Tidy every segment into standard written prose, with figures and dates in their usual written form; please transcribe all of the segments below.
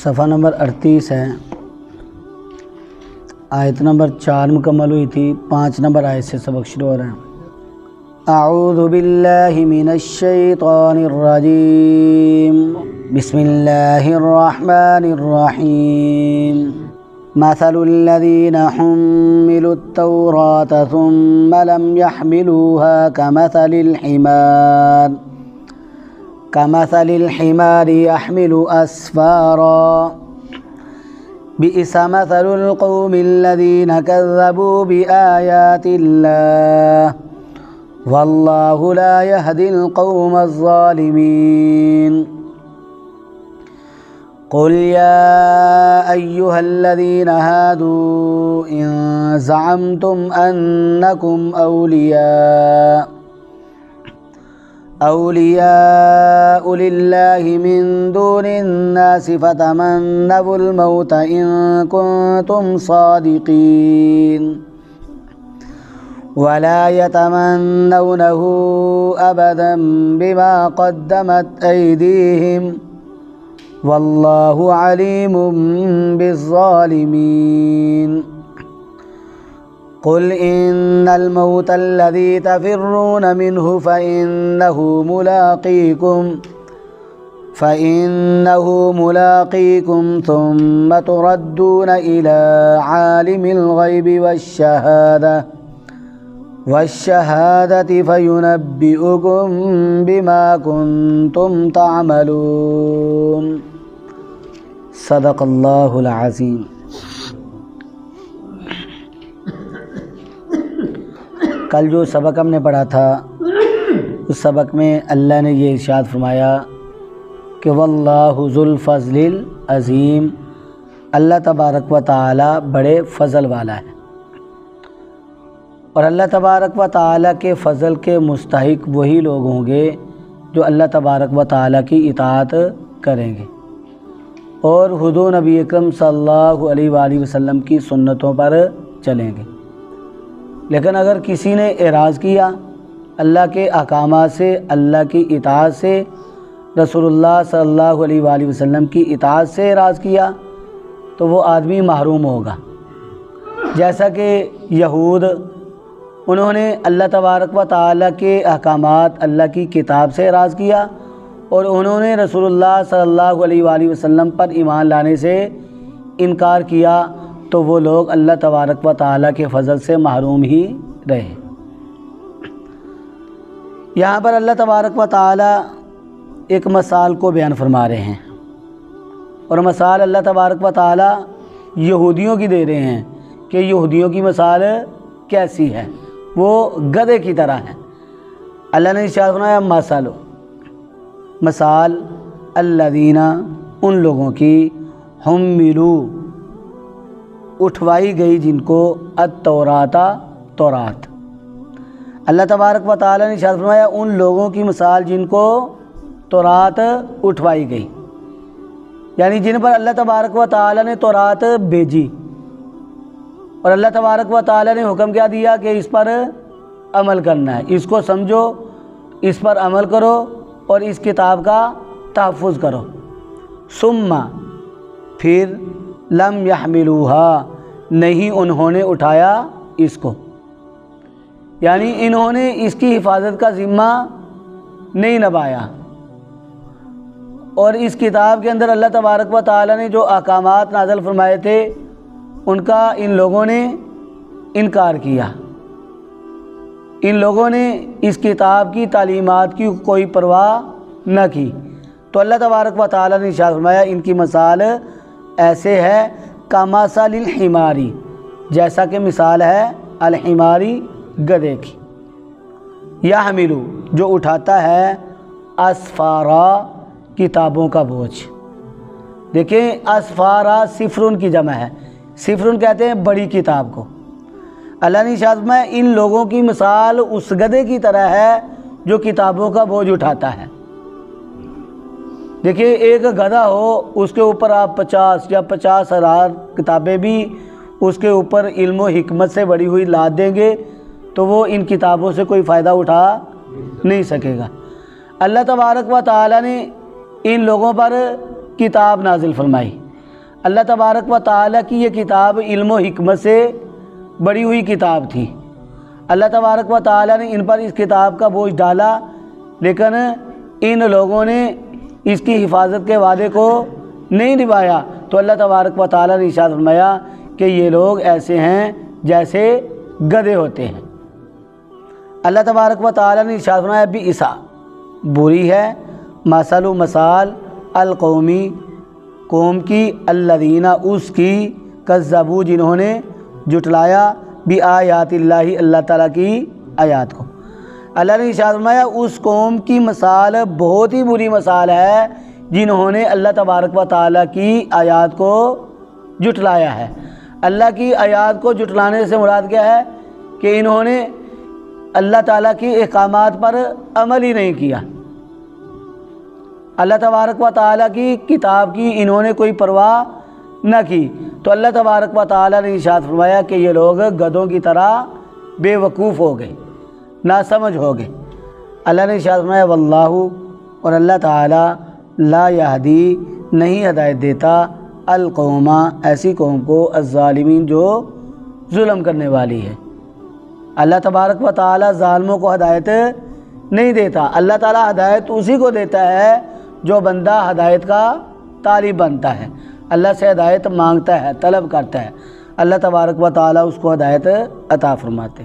صفحہ نمبر 38 ہے، آیت نمبر 4 مکمل ہوئی تھی، 5 نمبر آیت سے سبق شروع ہو رہا ہے۔ اعوذ باللہ من الشیطان الرجیم، بسم اللہ الرحمن الرحیم۔ مثل الذین حملوا التوراة ثم لم يحملوها كمثل الحمار يحمل أسفارا بئس مثل القوم الذين كذبوا بآيات الله والله لا يهدي القوم الظالمين۔ قل يا أيها الذين هادوا إن زعمتم أنكم أولياء لله من دون الناس فتمنوا الموت إن كنتم صادقين ولا يتمنونه أبدا بما قدمت أيديهم والله عليم بالظالمين۔ قل إن الموت الذي تفرون منه فإنه ملاقيكم ثم تردون إلى عالم الغيب والشهادة فينبئكم بما كنتم تعملون۔ صدق اللہ العظیم۔ کل جو سبق ہم نے پڑھا تھا اس سبق میں اللہ نے یہ ارشاد فرمایا کہ واللہ ذو الفضل العظیم، اللہ تبارک و تعالی بڑے فضل والا ہے، اور اللہ تبارک و تعالی کے فضل کے مستحق وہی لوگ ہوں گے جو اللہ تبارک و تعالی کی اطاعت کریں گے اور حضور نبی اکرم صلی اللہ علیہ وآلہ وسلم کی سنتوں پر چلیں گے۔ لیکن اگر کسی نے اعراض کیا اللہ کے احکامات سے، اللہ کی اطاعت سے، رسول اللہ صلی اللہ علیہ وآلہ وسلم کی اطاعت سے اعراض کیا تو وہ آدمی محروم ہوگا۔ جیسا کہ یہود انہوں نے اللہ تبارک و تعالیٰ کے احکامات، اللہ کی کتاب سے اعراض کیا اور انہوں نے رسول اللہ صلی اللہ علیہ وآلہ وسلم پر ایمان لانے سے انکار کیا تو وہ لوگ اللہ تبارک و تعالیٰ کے فضل سے محروم ہی رہے۔ یہاں پر اللہ تبارک و تعالیٰ ایک مثال کو بیان فرما رہے ہیں، اور مثال اللہ تبارک و تعالیٰ یہودیوں کی دے رہے ہیں کہ یہودیوں کی مثال کیسی ہے، وہ گدھے کی طرح ہے۔ اللہ نے ارشاد فرمایا مثال الذین، ان لوگوں کی حملوا، اٹھوائی گئی جن کو تورات۔ اللہ تبارک و تعالیٰ نے ارشاد فرمایا ان لوگوں کی مثال جن کو تورات اٹھوائی گئی، یعنی جن پر اللہ تبارک و تعالیٰ نے تورات بھیجی اور اللہ تبارک و تعالیٰ نے حکم کیا دیا کہ اس پر عمل کرنا ہے، اس کو سمجھو، اس پر عمل کرو اور اس کتاب کا تحفظ کرو۔ ثم، پھر لم یحملوها، نہیں انہوں نے اٹھایا اس کو، یعنی انہوں نے اس کی حفاظت کا ذمہ نہیں نبھایا، اور اس کتاب کے اندر اللہ تبارک و تعالیٰ نے جو احکامات نازل فرمائے تھے ان کا ان لوگوں نے انکار کیا، ان لوگوں نے اس کتاب کی تعلیمات کی کوئی پرواہ نہ کی، تو اللہ تبارک و تعالیٰ نے ارشاد فرمایا ان کی مثال ایسے ہے کمثل الحماری، جیسا کہ مثال ہے الحماری، گدھے کی، یحمل، جو اٹھاتا ہے اسفارا، کتابوں کا بوجھ۔ دیکھیں اسفارا صفرن کی جمع ہے، صفرن کہتے ہیں بڑی کتاب کو۔ اللہ نے ارشاد فرمایا ان لوگوں کی مثال اس گدھے کی طرح ہے جو کتابوں کا بوجھ اٹھاتا ہے۔ دیکھیے ایک گدھا ہو، اس کے اوپر آپ 50 یا 50,000 کتابیں بھی اس کے اوپر علم و حکمت سے بڑی ہوئی لاد دیں گے تو وہ ان کتابوں سے کوئی فائدہ اٹھا نہیں سکے گا۔ اللہ تبارک و تعالیٰ نے ان لوگوں پر کتاب نازل فرمائی، اللہ تبارک و تعالیٰ کی یہ کتاب علم و حکمت سے بڑی ہوئی کتاب تھی۔ اللہ تبارک و تعالیٰ نے ان پر اس کتاب کا بوجھ ڈالا، لیکن ان لوگوں نے اس کی حفاظت کے وعدے کو نہیں نبھایا، تو اللہ تبارک و تعالیٰ نے ارشاد فرمایا کہ یہ لوگ ایسے ہیں جیسے گدھے ہوتے ہیں۔ اللہ تبارک و تعالیٰ نے ارشاد فرمایا بئس، بری ہے، مثال القومی، قوم کی، الذین، اس کی، کذبوا، جنہوں نے جھٹلایا، بآیات اللہ، اللہ تعالیٰ کی آیات کو۔ اللہ نے ارشاد فرمایا اس قوم کی مثال بہت ہی بری مثال ہے جنہوں نے اللہ تبارک و تعالیٰ کی آیات کو جھٹلایا ہے۔ اللہ کی آیات کو جھٹلانے سے مراد کیا ہے کہ انہوں نے اللہ تعالیٰ کی احکامات پر عمل ہی نہیں کیا، اللہ تبارک و تعالیٰ کی کتاب کی انہوں نے کوئی پرواہ نہ کی، تو اللہ تبارک و تعالیٰ نے ارشاد فرمایا کہ یہ لوگ گدھوں کی طرح بے وقوف ہو گئے، ناسمجھ ہو گئے۔ اللہ نے ارشاد فرمایا واللہ، اور اللہ تعالیٰ، لا یہدی، نہیں ہدایت دیتا، القوم، ایسی قوم کو، الظالمین، جو ظلم کرنے والی ہے۔ اللہ تبارک و تعالیٰ ظالموں کو ہدایت نہیں دیتا، اللہ تعالیٰ ہدایت اسی کو دیتا ہے جو بندہ ہدایت کا طالب بنتا ہے، اللہ سے ہدایت مانگتا ہے، طلب کرتا ہے، اللہ تبارک و تعالیٰ اس کو ہدایت عطا فرماتے۔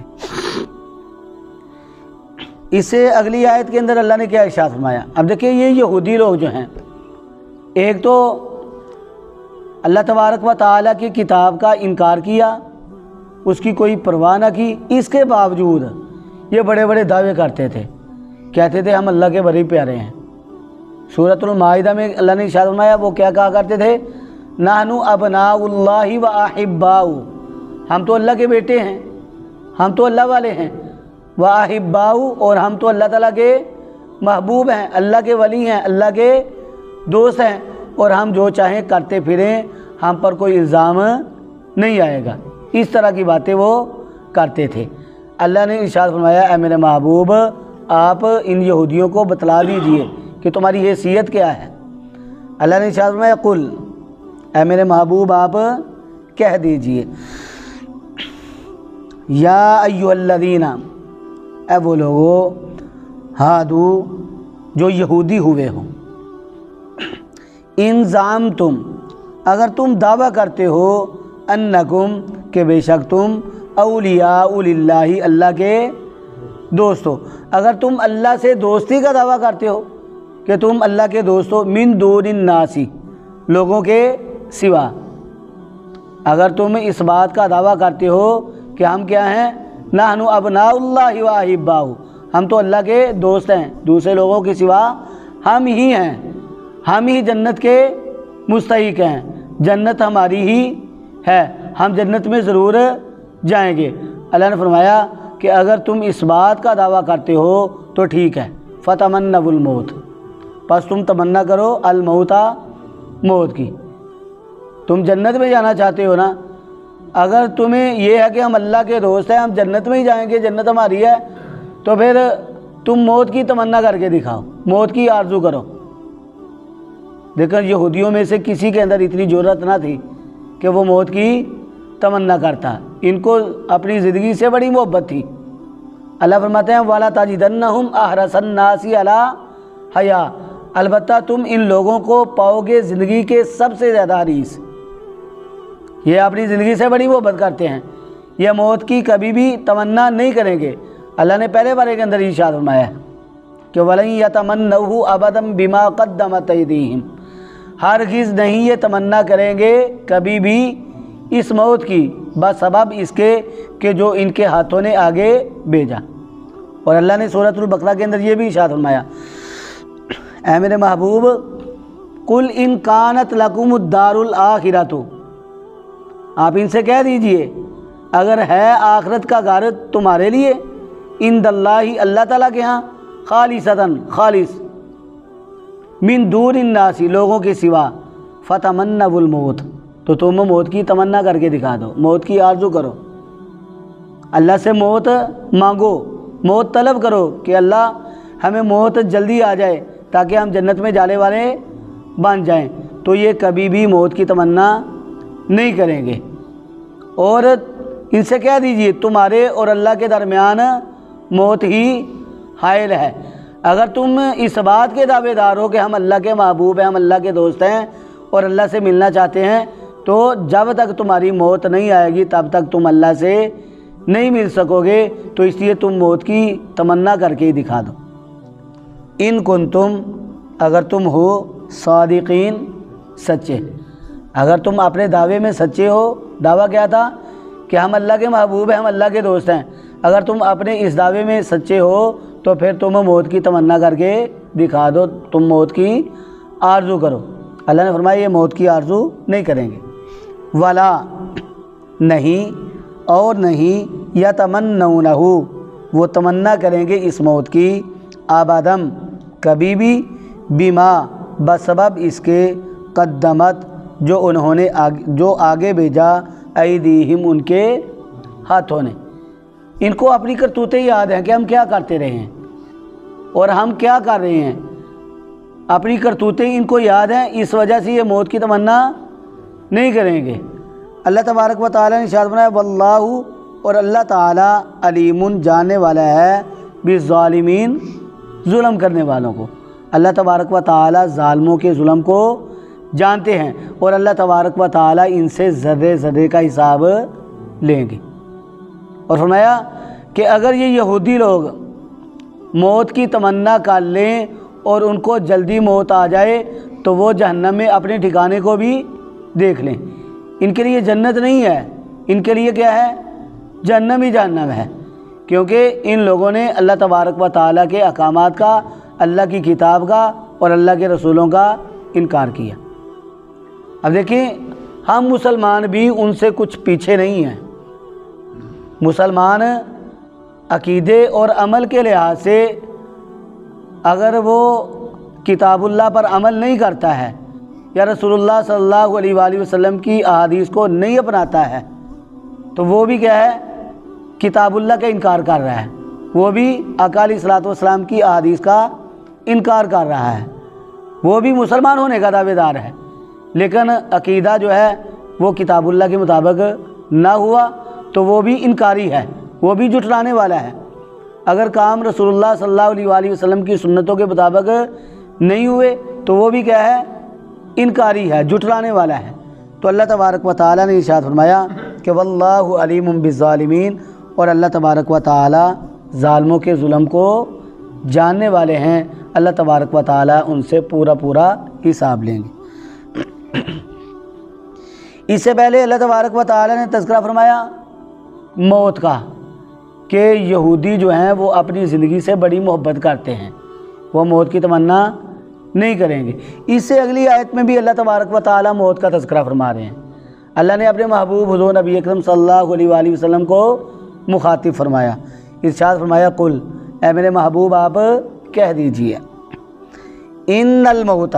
اس سے اگلی آیت کے اندر اللہ نے کیا ارشاد فرمایا؟ اب دیکھیں یہ یہودی لوگ جو ہیں، ایک تو اللہ تبارک و تعالیٰ کی کتاب کا انکار کیا، اس کی کوئی پرواہ نہ کی، اس کے باوجود یہ بڑے بڑے دعوے کرتے تھے، کہتے تھے ہم اللہ کے بڑے پیارے ہیں۔ سورۃ المائدہ میں اللہ نے ارشاد فرمایا وہ کیا کہا کرتے تھے؟ نحن ابناء اللہ و احباؤ، ہم تو اللہ کے بیٹے ہیں، ہم تو اللہ والے ہیں، و احباؤ، اور ہم تو اللہ تعالیٰ کے محبوب ہیں، اللہ کے ولی ہیں، اللہ کے دوست ہیں، اور ہم جو چاہیں کرتے پھریں، ہم پر کوئی الزام نہیں آئے گا۔ اس طرح کی باتیں وہ کرتے تھے۔ اللہ نے ارشاد فرمایا اے میرے محبوب، آپ ان یہودیوں کو بتلا دیجئے کہ تمہاری حیثیت کیا ہے۔ اللہ نے ارشاد فرمایا قل، اے میرے محبوب آپ کہہ دیجئے، یا ایھا الذین، اے وہ لوگو، ہادو، جو یہودی ہوئے ہوں، ان زعمتم، اگر تم دعویٰ کرتے ہو، انکم، کہ بے شک تم، اولیاء للہ، اللہ کے دوست ہو، اگر تم اللہ سے دوستی کا دعویٰ کرتے ہو کہ تم اللہ کے دوست ہو، من دون الناس، لوگوں کے سوا، اگر تم اس بات کا دعویٰ کرتے ہو کہ ہم کیا ہیں، نحن ابناء اللہ و احباؤ، ہم تو اللہ کے دوست ہیں، دوسرے لوگوں کے سوا ہم ہی ہیں، ہم ہی جنت کے مستحق ہیں، جنت ہماری ہی ہے، ہم جنت میں ضرور جائیں گے۔ اللہ نے فرمایا کہ اگر تم اس بات کا دعویٰ کرتے ہو تو ٹھیک ہے، فتمنوا الموت، پس تم تمنا کرو الموت، موت کی۔ تم جنت میں جانا چاہتے ہو نا، اگر تمہیں یہ ہے کہ ہم اللہ کے دوست ہیں، ہم جنت میں ہی جائیں گے، جنت ہماری ہے، تو پھر تم موت کی تمنا کر کے دکھاؤ، موت کی آرزو کرو۔ لیکن یہودیوں میں سے کسی کے اندر اتنی جرأت نہ تھی کہ وہ موت کی تمنا کرتا، ان کو اپنی زندگی سے بڑی محبت تھی۔ اللہ فرماتے ہیں وَلَا تَجِدَنَّهُمْ أَحْرَصَ النَّاسِ عَلَىٰ حَيَاةٍ، البتہ تم ان لوگوں کو پاؤ گے زندگی کے سب سے زیادہ حریص، یہ اپنی زندگی سے بڑی محبت کرتے ہیں، یہ موت کی کبھی بھی تمنا نہیں کریں گے۔ اللہ نے پہلے بارے کے اندر ارشاد فرمایا ہے کہ وَلَن يَتَمَنَّوْهُ أَبَدًا بِمَا قَدَّمَتْ أَيْدِيهِمْ، ہرگز نہیں یہ تمنا کریں گے کبھی بھی اس موت کی، بسبب اس کے کہ جو ان کے ہاتھوں نے آگے بھیجا۔ اور اللہ نے سورۃ البقرہ کے اندر یہ بھی ارشاد فرمایا اے میرے محبوب، قل ان کانت لکم الدار الآخرۃ، آپ ان سے کہہ دیجئے اگر ہے آخرت کا گھر تمہارے لیے، عند اللہ، اللہ تعالیٰ کے ہاں، خالصتاً، خالص، من دون الناس، لوگوں کے سوا، فتمنوا الموت، تو تم موت کی تمنا کر کے دکھا دو، موت کی آرزو کرو، اللہ سے موت مانگو، موت طلب کرو کہ اللہ ہمیں موت جلدی آ جائے تاکہ ہم جنت میں جانے والے بن جائیں، تو یہ کبھی بھی موت کی تمنا نہیں کریں گے۔ اور ان سے کہہ دیجئے تمہارے اور اللہ کے درمیان موت ہی حائل ہے۔ اگر تم اس بات کے دعوے دار ہو کہ ہم اللہ کے محبوب ہیں، ہم اللہ کے دوست ہیں اور اللہ سے ملنا چاہتے ہیں، تو جب تک تمہاری موت نہیں آئے گی تب تک تم اللہ سے نہیں مل سکو گے، تو اس لیے تم موت کی تمنا کر کے ہی دکھا دو۔ ان کنتم، اگر تم ہو صادقین، سچے، اگر تم اپنے دعوے میں سچے ہو۔ دعویٰ کیا تھا؟ کہ ہم اللہ کے محبوب ہیں، ہم اللہ کے دوست ہیں۔ اگر تم اپنے اس دعوے میں سچے ہو تو پھر تم موت کی تمنا کر کے دکھا دو، تم موت کی آرزو کرو۔ اللہ نے فرمایا یہ موت کی آرزو نہیں کریں گے۔ ولا، نہیں، اور نہیں، یتمنونہ، وہ تمنا کریں گے اس موت کی، ابدم، کبھی بھی، بما، بسبب اس کے، قدمت، جو انہوں نے جو آگے بھیجا، ایدیہم، ان کے ہاتھوں نے۔ ان کو اپنی کرتوتیں یاد ہیں کہ ہم کیا کرتے رہے ہیں اور ہم کیا کر رہے ہیں، اپنی کرتوتیں ان کو یاد ہیں، اس وجہ سے یہ موت کی تمنا نہیں کریں گے۔ اللہ تبارک و تعالیٰ نے ارشاد فرمایا واللہ، اور اللہ تعالیٰ علیم، جاننے والا ہے، بالظالمین، ظلم کرنے والوں کو۔ اللہ تبارک و تعالیٰ ظالموں کے ظلم کو جانتے ہیں، اور اللہ تبارک و تعالیٰ ان سے ذرے ذرے کا حساب لیں گے۔ اور فرمایا کہ اگر یہ یہودی لوگ موت کی تمنا کر لیں اور ان کو جلدی موت آ جائے تو وہ جہنم میں اپنے ٹھکانے کو بھی دیکھ لیں۔ ان کے لیے جنت نہیں ہے، ان کے لیے کیا ہے؟ جہنم ہی جہنم ہے، کیونکہ ان لوگوں نے اللہ تبارک و تعالیٰ کے احکامات کا، اللہ کی کتاب کا اور اللہ کے رسولوں کا انکار کیا۔ اب دیکھیں، ہم مسلمان بھی ان سے کچھ پیچھے نہیں ہیں۔ مسلمان عقیدے اور عمل کے لحاظ سے اگر وہ کتاب اللہ پر عمل نہیں کرتا ہے یا رسول اللہ صلی اللہ علیہ وآلہ وسلم کی احادیث کو نہیں اپناتا ہے تو وہ بھی کیا ہے؟ کتاب اللہ کا انکار کر رہا ہے، وہ بھی آقا علیہ الصلوۃ والسلام کی احادیث کا انکار کر رہا ہے۔ وہ بھی مسلمان ہونے کا دعوے دار ہے، لیکن عقیدہ جو ہے وہ کتاب اللہ کے مطابق نہ ہوا تو وہ بھی انکاری ہے، وہ بھی جھٹلانے والا ہے۔ اگر کام رسول اللہ صلی اللہ علیہ وآلہ وسلم کی سنتوں کے مطابق نہیں ہوئے تو وہ بھی کیا ہے؟ انکاری ہے، جھٹلانے والا ہے۔ تو اللہ تبارک و تعالیٰ نے ارشاد فرمایا کہ واللہ علیم بالظالمین، اور اللہ تبارک و تعالیٰ ظالموں کے ظلم کو جاننے والے ہیں۔ اللہ تبارک و تعالیٰ ان سے پورا حساب لیں گے۔ اس سے پہلے اللہ تبارک و تعالیٰ نے تذکرہ فرمایا موت کا، کہ یہودی جو ہیں وہ اپنی زندگی سے بڑی محبت کرتے ہیں، وہ موت کی تمنا نہیں کریں گے۔ اس سے اگلی آیت میں بھی اللہ تبارک و تعالیٰ موت کا تذکرہ فرما رہے ہیں۔ اللہ نے اپنے محبوب حضور نبی اکرم صلی اللہ علیہ وآلہ وسلم کو مخاطب فرمایا، ارشاد فرمایا قل، اے میرے محبوب آپ کہہ دیجئے، ان الموت،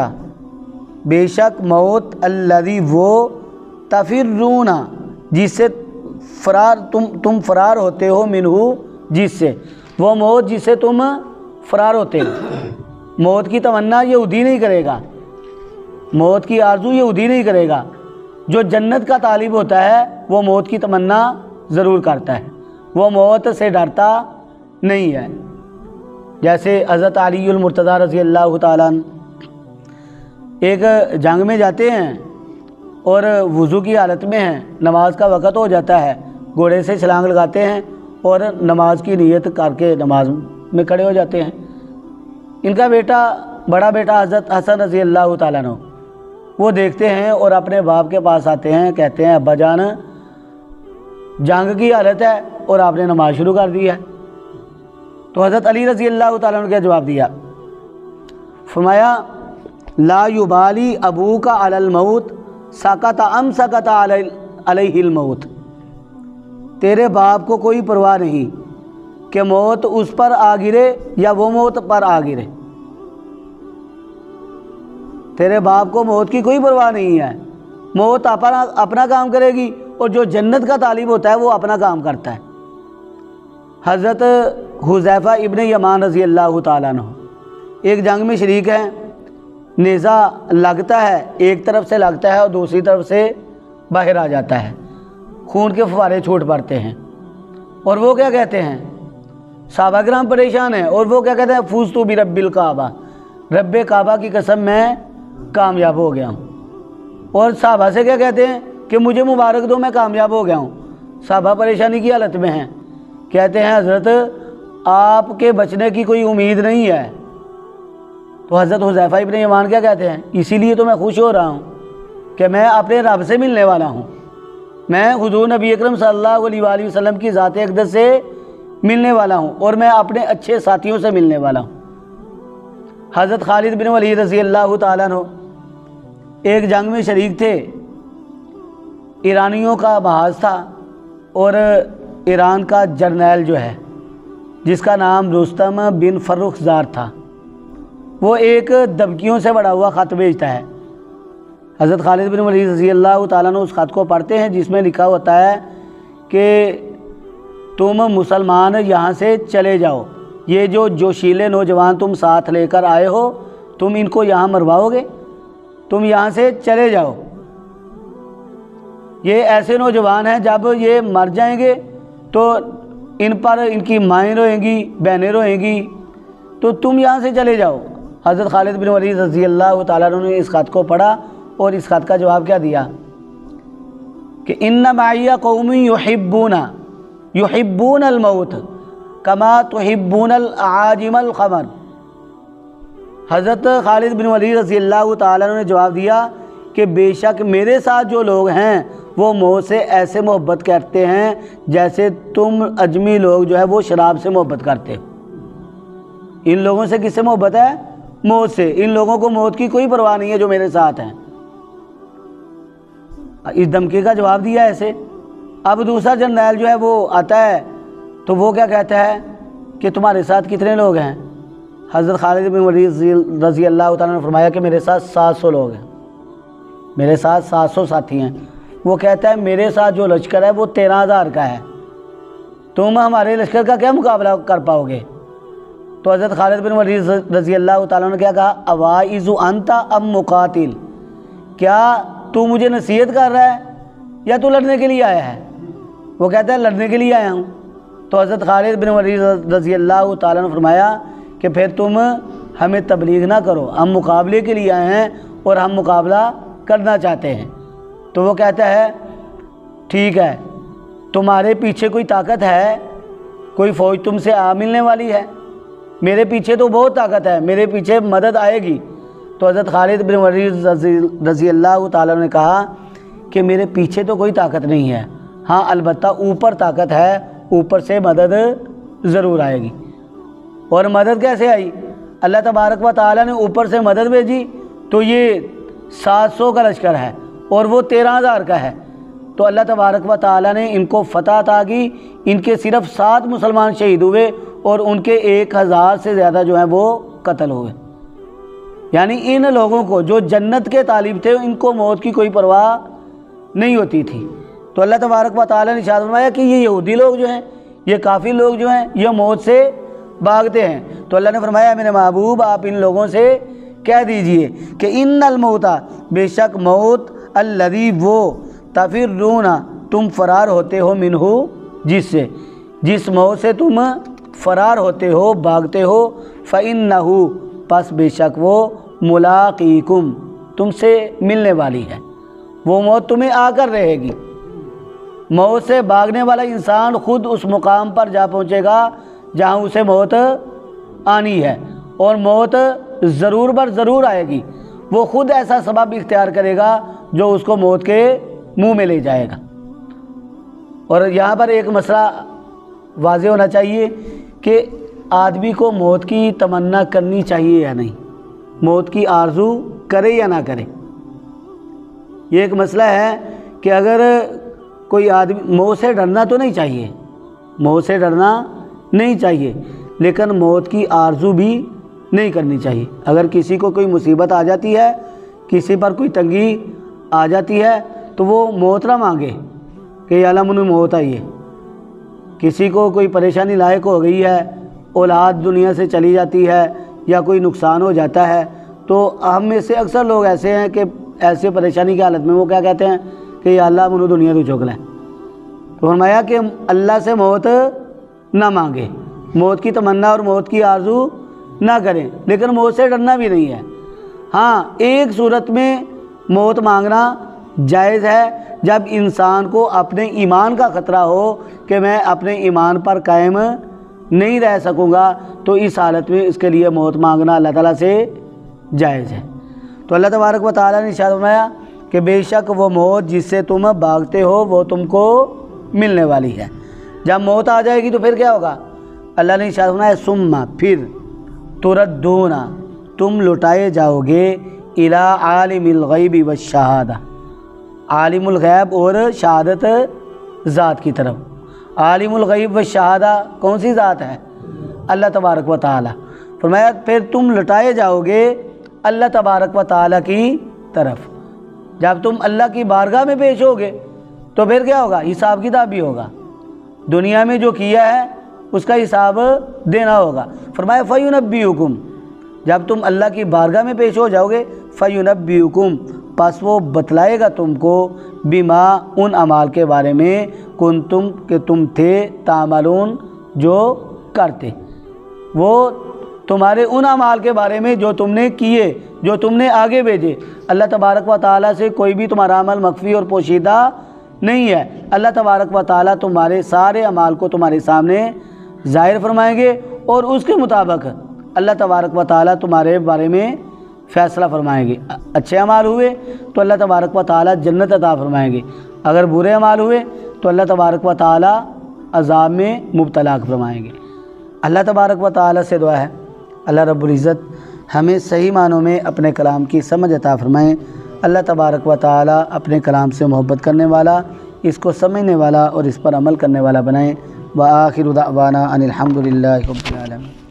بے شک موت، الذی، وہ، تفرون، جس سے تم فرار ہوتے ہو، منہ، جس سے، وہ موت جس سے تم فرار ہوتے ہو۔ موت کی تمنا یہودی نہیں کرے گا، موت کی آرزو یہودی نہیں کرے گا۔ جو جنت کا طالب ہوتا ہے وہ موت کی تمنا ضرور کرتا ہے، وہ موت سے ڈرتا نہیں ہے۔ جیسے حضرت علی المرتضیٰ رضی اللہ تعالیٰ عنہ ایک جنگ میں جاتے ہیں اور وضو کی حالت میں ہیں، نماز کا وقت ہو جاتا ہے، گھوڑے سے چھلانگ لگاتے ہیں اور نماز کی نیت کر کے نماز میں کھڑے ہو جاتے ہیں۔ ان کا بیٹا، بڑا بیٹا حضرت حسن رضی اللہ تعالیٰ عنہ، وہ دیکھتے ہیں اور اپنے باپ کے پاس آتے ہیں، کہتے ہیں ابا جان جنگ کی حالت ہے اور آپ نے نماز شروع کر دی ہے۔ تو حضرت علی رضی اللہ تعالیٰ عنہ نے جواب دیا، فرمایا لا یبالی ابوک علی الموت سکت ام سکت علیہ الموت، تیرے باپ کو کوئی پرواہ نہیں کہ موت اس پر آ گرے یا وہ موت پر آ گرے، تیرے باپ کو موت کی کوئی پرواہ نہیں ہے، موت اپنا کام کرے گی اور جو جنت کا طالب ہوتا ہے وہ اپنا کام کرتا ہے۔ حضرت حذیفہ ابن یمان رضی اللہ تعالیٰ عنہ ایک جنگ میں شریک ہیں، نیزہ لگتا ہے، ایک طرف سے لگتا ہے اور دوسری طرف سے باہر آ جاتا ہے، خون کے فوارے چھوٹ پڑتے ہیں۔ اور وہ کیا کہتے ہیں؟ صحابہ کرام پریشان ہیں، اور وہ کیا کہتے ہیں؟ فوزتو برب الکعبہ، رب کعبہ کی قسم میں کامیاب ہو گیا ہوں۔ اور صحابہ سے کیا کہتے ہیں کہ مجھے مبارک دو، میں کامیاب ہو گیا ہوں۔ صحابہ پریشانی کی حالت میں ہیں، کہتے ہیں حضرت آپ کے بچنے کی کوئی امید نہیں ہے۔ تو حضرت حذیفہ ابن یمان کیا کہتے ہیں؟ اسی لیے تو میں خوش ہو رہا ہوں کہ میں اپنے رب سے ملنے والا ہوں، میں حضور نبی اکرم صلی اللہ علیہ وآلہ وسلم کی ذات اقدس سے ملنے والا ہوں، اور میں اپنے اچھے ساتھیوں سے ملنے والا ہوں۔ حضرت خالد بن ولید رضی اللہ تعالیٰ عنہ ایک جنگ میں شریک تھے، ایرانیوں کا محاذ تھا، اور ایران کا جرنیل جو ہے جس کا نام رستم بن فرخزار تھا، وہ ایک دبکیوں سے بڑا ہوا خط بھیجتا ہے۔ حضرت خالد بن ولید رضی اللہ تعالیٰ عنہ اس خط کو پڑھتے ہیں، جس میں لکھا ہوتا ہے کہ تم مسلمان یہاں سے چلے جاؤ، یہ جو جوشیلے نوجوان تم ساتھ لے کر آئے ہو تم ان کو یہاں مرواؤ گے، تم یہاں سے چلے جاؤ، یہ ایسے نوجوان ہیں جب یہ مر جائیں گے تو ان پر ان کی مائیں روئیں گی، بہنیں روئیں گی، تو تم یہاں سے چلے جاؤ۔ حضرت خالد بن ولید رضی اللہ تعالیٰ عنہ نے اس خط کو پڑھا اور اس خط کا جواب کیا دیا کہ ان معی قوم یحبون الموت کما تحبون الاعاجم الخمر۔ حضرت خالد بن ولید رضی اللہ تعالیٰ عنہ نے جواب دیا کہ بے شک میرے ساتھ جو لوگ ہیں وہ موت سے ایسے محبت کرتے ہیں جیسے تم اجمی لوگ جو ہے وہ شراب سے محبت کرتے ہو۔ ان لوگوں سے کس سے محبت ہے؟ موت سے۔ ان لوگوں کو موت کی کوئی پرواہ نہیں ہے جو میرے ساتھ ہیں۔ اس دھمکی کا جواب دیا ایسے۔ اب دوسرا جرنیل جو ہے وہ آتا ہے تو وہ کیا کہتا ہے کہ تمہارے ساتھ کتنے لوگ ہیں؟ حضرت خالد بن ولید رضی اللہ تعالیٰ نے فرمایا کہ میرے ساتھ 700 لوگ ہیں، میرے ساتھ 700 ساتھی ہیں۔ وہ کہتا ہے میرے ساتھ جو لشکر ہے وہ 13,000 کا ہے، تم ہمارے لشکر کا کیا مقابلہ کر پاؤ گے؟ تو حضرت خالد بن ولید رضی اللہ تعالیٰ نے کیا کہا؟ اواعظ انت ام مقاتل، کیا تو مجھے نصیحت کر رہا ہے یا تو لڑنے کے لیے آیا ہے؟ وہ کہتا ہے لڑنے کے لیے آیا ہوں۔ تو حضرت خالد بن ولید رضی اللہ تعالیٰ نے فرمایا کہ پھر تم ہمیں تبلیغ نہ کرو، ہم مقابلے کے لیے آئے ہیں اور ہم مقابلہ کرنا چاہتے ہیں۔ تو وہ کہتا ہے ٹھیک ہے، تمہارے پیچھے کوئی طاقت ہے، کوئی فوج تم سے آ ملنے والی ہے؟ میرے پیچھے تو بہت طاقت ہے، میرے پیچھے مدد آئے گی۔ تو حضرت خالد بن ولید رضی اللہ تعالیٰ نے کہا کہ میرے پیچھے تو کوئی طاقت نہیں ہے، ہاں البتہ اوپر طاقت ہے، اوپر سے مدد ضرور آئے گی۔ اور مدد کیسے آئی؟ اللہ تبارک و تعالیٰ نے اوپر سے مدد بھیجی تو یہ 700 کا لشکر ہے اور وہ 13,000 کا ہے، تو اللہ تبارک و تعالیٰ نے ان کو فتح عطا کی۔ ان کے صرف 7 مسلمان شہید ہوئے اور ان کے 1,000 سے زیادہ جو ہیں وہ قتل ہوئے۔ یعنی ان لوگوں کو جو جنت کے طالب تھے ان کو موت کی کوئی پرواہ نہیں ہوتی تھی۔ تو اللہ تبارک و تعالیٰ نے ارشاد فرمایا کہ یہ یہودی لوگ جو ہیں، یہ کافر لوگ جو ہیں، یہ موت سے بھاگتے ہیں۔ تو اللہ نے فرمایا میرے محبوب آپ ان لوگوں سے کہہ دیجئے کہ ان الموت، بے شک موت، الذی وہ، تفرون تم فرار ہوتے ہو، منہ جس سے، جس موت سے تم فرار ہوتے ہو، بھاگتے ہو، فإنہ پس بے شک وہ، ملاقیکم تم سے ملنے والی ہے، وہ موت تمہیں آ کر رہے گی۔ موت سے بھاگنے والا انسان خود اس مقام پر جا پہنچے گا جہاں اسے موت آنی ہے، اور موت ضرور بر ضرور آئے گی۔ وہ خود ایسا سبب اختیار کرے گا جو اس کو موت کے منہ میں لے جائے گا۔ اور یہاں پر ایک مسئلہ واضح ہونا چاہیے کہ آدمی کو موت کی تمنا کرنی چاہیے یا نہیں، موت کی آرزو کرے یا نہ کرے۔ یہ ایک مسئلہ ہے کہ اگر کوئی آدمی، موت سے ڈرنا تو نہیں چاہیے، موت سے ڈرنا نہیں چاہیے، لیکن موت کی آرزو بھی نہیں کرنی چاہیے۔ اگر کسی کو کوئی مصیبت آ جاتی ہے، کسی پر کوئی تنگی آ جاتی ہے تو وہ موت نہ مانگے کہ یا اللہ مجھے موت آئی ہے۔ کسی کو کوئی پریشانی لاحق ہو گئی ہے، اولاد دنیا سے چلی جاتی ہے یا کوئی نقصان ہو جاتا ہے، تو ہم میں سے اکثر لوگ ایسے ہیں کہ ایسے پریشانی کی حالت میں وہ کیا کہتے ہیں کہ یا اللہ منو دنیا تو چک لیں، تو فرمایا کہ اللہ سے موت نہ مانگے، موت کی تمنا اور موت کی آرزو نہ کریں، لیکن موت سے ڈرنا بھی نہیں ہے۔ ہاں ایک صورت میں موت مانگنا جائز ہے، جب انسان کو اپنے ایمان کا خطرہ ہو کہ میں اپنے ایمان پر قائم نہیں رہ سکوں گا، تو اس حالت میں اس کے لیے موت مانگنا اللہ تعالیٰ سے جائز ہے۔ تو اللہ تبارک و تعالیٰ نے ارشاد فرمایا کہ بے شک وہ موت جس سے تم بھاگتے ہو وہ تم کو ملنے والی ہے۔ جب موت آ جائے گی تو پھر کیا ہوگا؟ اللہ نے ارشاد فرمایا ثم پھر تردون تم لوٹائے جاؤ گے الی عالم الغیب والشہادہ، عالم الغیب اور شہادت ذات کی طرف۔ عالم الغیب والشہادہ کون سی ذات ہے؟ اللہ تبارک و تعالیٰ۔ فرمایا پھر تم لوٹائے جاؤ گے اللہ تبارک و تعالیٰ کی طرف۔ جب تم اللہ کی بارگاہ میں پیش ہوگے تو پھر کیا ہوگا؟ حساب کتاب بھی ہوگا، دنیا میں جو کیا ہے اس کا حساب دینا ہوگا۔ فرمایا فَيُنَبِّئُكُمْ، جب تم اللہ کی بارگاہ میں پیش ہو جاؤ گے فَيُنَبِّئُكُمْ، پس وہ بتلائے گا تم کو بما ان اعمال کے بارے میں کنتم کہ تم تھے تعملون جو کرتے، وہ تمہارے ان اعمال کے بارے میں جو تم نے کیے، جو تم نے آگے بھیجے۔ اللہ تبارک و تعالیٰ سے کوئی بھی تمہارا عمل مخفی اور پوشیدہ نہیں ہے۔ اللہ تبارک و تعالیٰ تمہارے سارے اعمال کو تمہارے سامنے ظاہر فرمائیں گے، اور اس کے مطابق اللہ تبارک و تعالیٰ تمہارے بارے میں فیصلہ فرمائیں گے۔ اچھے اعمال ہوئے تو اللہ تبارک و تعالیٰ جنت عطا فرمائیں گے، اگر برے اعمال ہوئے تو اللہ تبارک و تعالیٰ عذاب میں مبتلا فرمائیں گے۔ اللہ تبارک و تعالیٰ سے دعا ہے اللہ رب العزت ہمیں صحیح معنوں میں اپنے کلام کی سمجھ عطا فرمائیں۔ اللہ تبارک و تعالیٰ اپنے کلام سے محبت کرنے والا، اس کو سمجھنے والا اور اس پر عمل کرنے والا بنائیں۔ وآخر دعوانا ان الحمد للہ رب العالمین۔